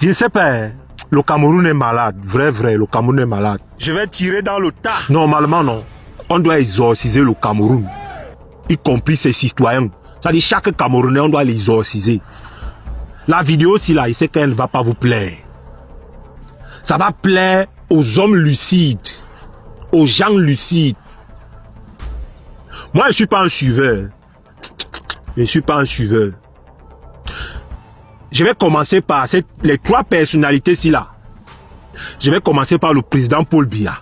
Je ne sais pas, hein. Le Cameroun est malade, vrai, le Cameroun est malade. Je vais tirer dans le tas. Normalement, non. On doit exorciser le Cameroun, y compris ses citoyens. C'est-à-dire chaque Camerounais, on doit l'exorciser. La vidéo, si là, il sait qu'elle ne va pas vous plaire. Ça va plaire aux hommes lucides, aux gens lucides. Moi, je ne suis pas un suiveur. Je ne suis pas un suiveur. Je vais commencer par les trois personnalités-ci là. Je vais commencer par le président Paul Biya.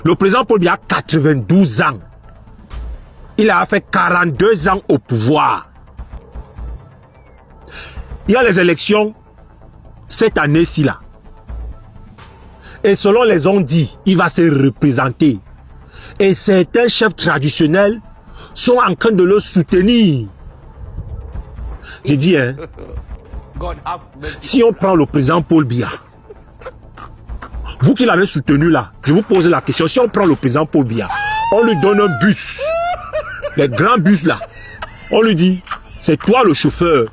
Le président Paul Biya a 92 ans. Il a fait 42 ans au pouvoir. Il y a les élections cette année-ci là. Et selon les on dit, il va se représenter. Et certains chefs traditionnels sont en train de le soutenir. J'ai dit, hein, si on prend le président Paul Biya, vous qui l'avez soutenu là, je vous pose la question, si on prend le président Paul Biya, on lui donne un bus, les grands bus là, on lui dit, c'est toi le chauffeur,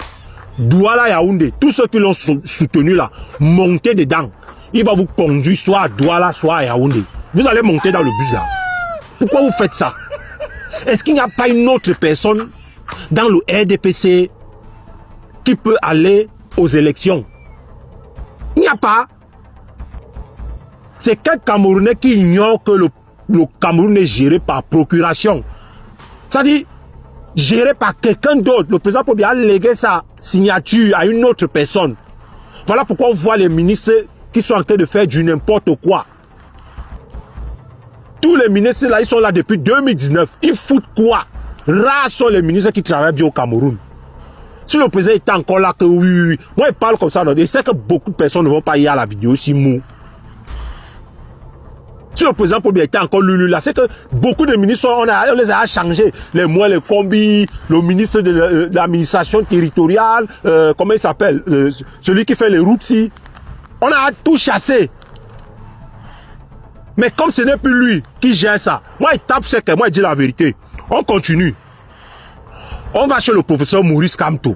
Douala Yaoundé, tous ceux qui l'ont soutenu là, montez dedans, il va vous conduire soit à Douala, soit à Yaoundé. Vous allez monter dans le bus là. Pourquoi vous faites ça? Est-ce qu'il n'y a pas une autre personne dans le RDPC qui peut aller aux élections? Il n'y a pas. C'est quel Camerounais qui ignore que le Cameroun est géré par procuration. C'est-à-dire, géré par quelqu'un d'autre. Le président Paul Biya a légué sa signature à une autre personne. Voilà pourquoi on voit les ministres qui sont en train de faire du n'importe quoi. Tous les ministres là, ils sont là depuis 2019. Ils foutent quoi? Rares sont les ministres qui travaillent bien au Cameroun. Si le président était encore là, que oui. Moi, il parle comme ça. Je sais que beaucoup de personnes ne vont pas y aller à la vidéo si mou. Si le président Paul Biya était encore lulu là, c'est que beaucoup de ministres, on les a changés. Les mois, les combis, le ministre de l'administration territoriale, comment il s'appelle, celui qui fait les routes si. On a tout chassé. Mais comme ce n'est plus lui qui gère ça, moi il tape c'est que moi il dit la vérité. On continue. On va chez le professeur Maurice Kamto.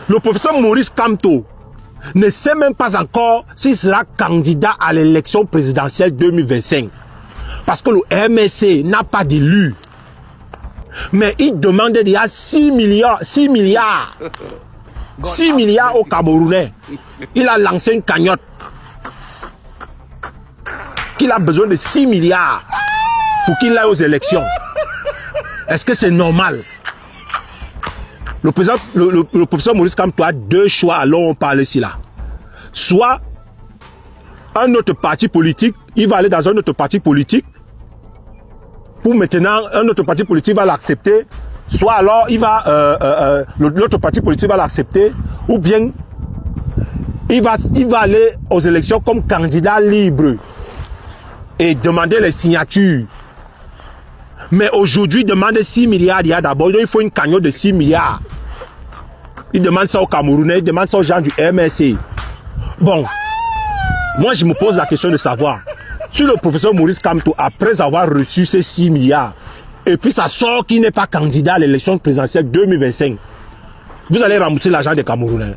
Le professeur Maurice Kamto ne sait même pas encore s'il sera candidat à l'élection présidentielle 2025. Parce que le MSC n'a pas d'élu. Mais il demande déjà 6 milliards aux Camerounais. Il a lancé une cagnotte. Qu'il a besoin de 6 milliards pour qu'il aille aux élections. Est-ce que c'est normal? Le professeur Maurice Kamto a deux choix, alors on parle ici là. Soit un autre parti politique, il va aller dans un autre parti politique. Pour maintenant, un autre parti politique va l'accepter. Soit alors, il va l'autre parti politique va l'accepter. Ou bien, il va aller aux élections comme candidat libre. Et demander les signatures. Mais aujourd'hui, demander 6 milliards, d'abord, il faut une cagnotte de 6 milliards. Il demande ça aux Camerounais, il demande ça aux gens du MSC. Bon, moi je me pose la question de savoir, si le professeur Maurice Kamto, après avoir reçu ces 6 milliards, et puis ça sort qu'il n'est pas candidat à l'élection présidentielle 2025, vous allez rembourser l'argent des Camerounais.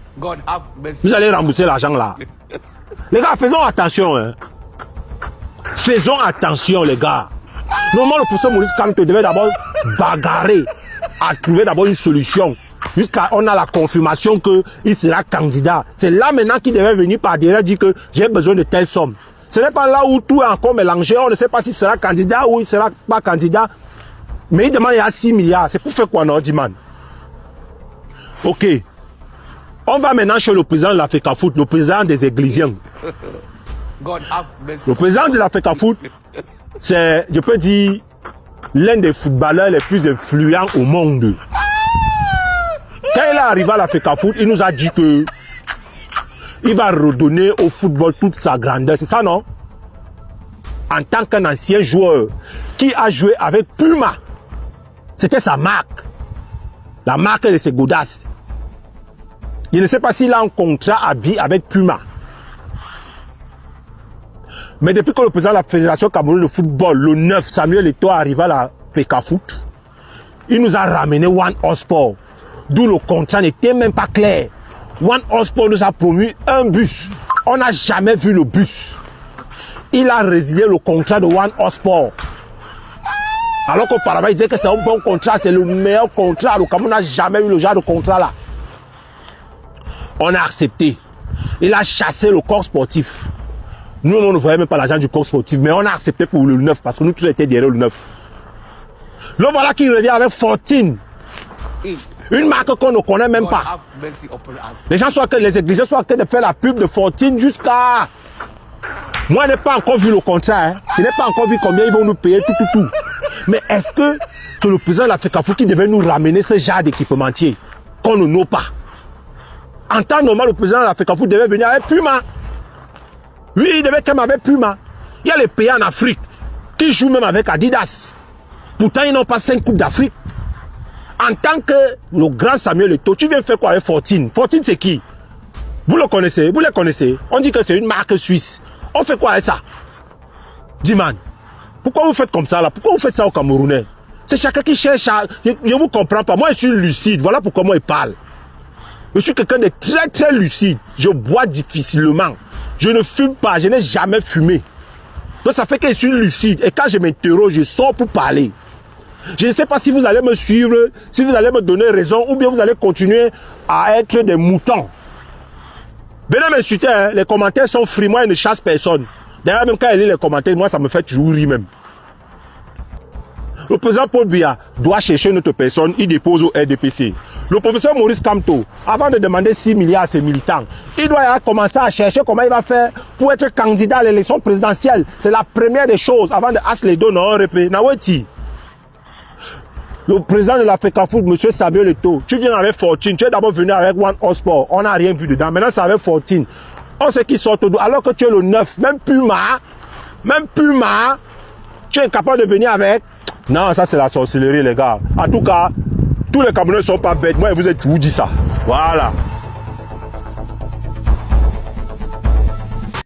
Vous allez rembourser l'argent là. Les gars, faisons attention, hein. Faisons attention, les gars. Normalement, le professeur Maurice Kamto devait d'abord bagarrer à trouver d'abord une solution. Jusqu'à on a la confirmation qu'il sera candidat. C'est là maintenant qu'il devait venir par derrière dire que j'ai besoin de telle somme. Ce n'est pas là où tout est encore mélangé. On ne sait pas s'il sera candidat ou il ne sera pas candidat. Mais il demande il y a 6 milliards. C'est pour faire quoi, non, Diman? Ok. On va maintenant chez le président de l'Africa Foot, le président des Églisiens. Le président de l'Africa Foot, c'est, je peux dire, l'un des footballeurs les plus influents au monde. Quand il est arrivé à l'Africa Foot, il nous a dit que il va redonner au football toute sa grandeur. C'est ça, non? En tant qu'un ancien joueur qui a joué avec Puma. C'était sa marque. La marque de ses godasses. Je ne sais pas s'il a un contrat à vie avec Puma. Mais depuis que le président de la Fédération Cameroun de football, le 9 Samuel Eto'o, arrive à la FECAFOOT, il nous a ramené One Sport. d'où le contrat n'était même pas clair. One Horsepower nous a promu un bus. On n'a jamais vu le bus. Il a résilié le contrat de One Horsepower. Alors qu'auparavant, il disait que c'est un bon contrat, c'est le meilleur contrat. Le Cameroun n'a jamais eu le genre de contrat là. On a accepté. Il a chassé le corps sportif. Nous, on ne voyait même pas l'argent du corps sportif, mais on a accepté pour le 9 parce que nous tous étions derrière le 9. Là, voilà qu'il revient avec Fortune. Une marque qu'on ne connaît même pas. Les gens sont que les églises sont en train de faire la pub de Fortune jusqu'à. Moi, je n'ai pas encore vu le contrat. Hein. Je n'ai pas encore vu combien ils vont nous payer, tout. Mais est-ce que c'est le président de l'Africafoot qui devait nous ramener ce genre d'équipementier qu'on ne nomme pas? En temps normal, le président de l'Africafoot devait venir avec Puma. Lui, il devait quand même avec Puma. Il y a les pays en Afrique qui jouent même avec Adidas. Pourtant, ils n'ont pas 5 coupes d'Afrique. En tant que le grand Samuel Eto'o, tu viens faire quoi avec Fortune? Fortune, c'est qui? Vous le connaissez? Vous les connaissez? On dit que c'est une marque suisse. On fait quoi avec ça? Dis-man. Pourquoi vous faites comme ça là? Pourquoi vous faites ça aux Camerounais? C'est chacun qui cherche à... Je ne vous comprends pas. Moi, je suis lucide. Voilà pourquoi moi, je parle. Je suis quelqu'un de très, très lucide. Je bois difficilement. Je ne fume pas. Je n'ai jamais fumé. Donc, ça fait que je suis lucide. Et quand je m'interroge, je sors pour parler. Je ne sais pas si vous allez me suivre, si vous allez me donner raison, ou bien vous allez continuer à être des moutons. Venez m'insulter, hein. Les commentaires sont free. Moi, je ne chasse personne. D'ailleurs, même quand il lit les commentaires, moi, ça me fait toujours rire même. Le président Paul Biya doit chercher notre personne, il dépose au RDPC. Le professeur Maurice Kamto, avant de demander 6 milliards à ses militants, il doit commencer à chercher comment il va faire pour être candidat à l'élection présidentielle. C'est la première des choses avant de acheter les dons en RP. Le président de l'Africafoot, M. Samuel Eto'o, tu viens avec Fortune, tu es d'abord venu avec One Horsepower, on n'a rien vu dedans. Maintenant, c'est avec Fortune. On sait qu'ils sortent d'où, alors que tu es le 9, même Puma, tu es incapable de venir avec. Non, ça c'est la sorcellerie, les gars. En tout cas, tous les Camerounais ne sont pas bêtes. Moi, je vous ai toujours dit ça. Voilà.